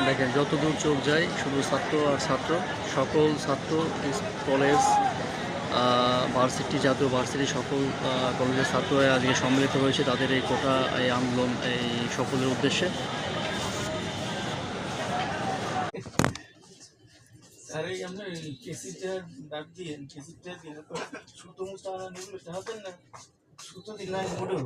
দেখেন যতদূর চোখ যায় শুধু ছাত্র আর ছাত্র, সকল ছাত্র কলেজ, ভার্সিটি, জাতীয় ভার্সিটি সকল কলেজের ছাত্ররা আজকে সম্মিলিত হয়েছে তাদের এই কোটা এই আন্দোলন এই সফলের উদ্দেশ্যে। আরে আমরা কেসিটা ডাক দিয়ে কেসিটা দিয়ে তো সুতো মুতো আনা নিগুলো চাহাতেন না সুতো দিন না মোটেও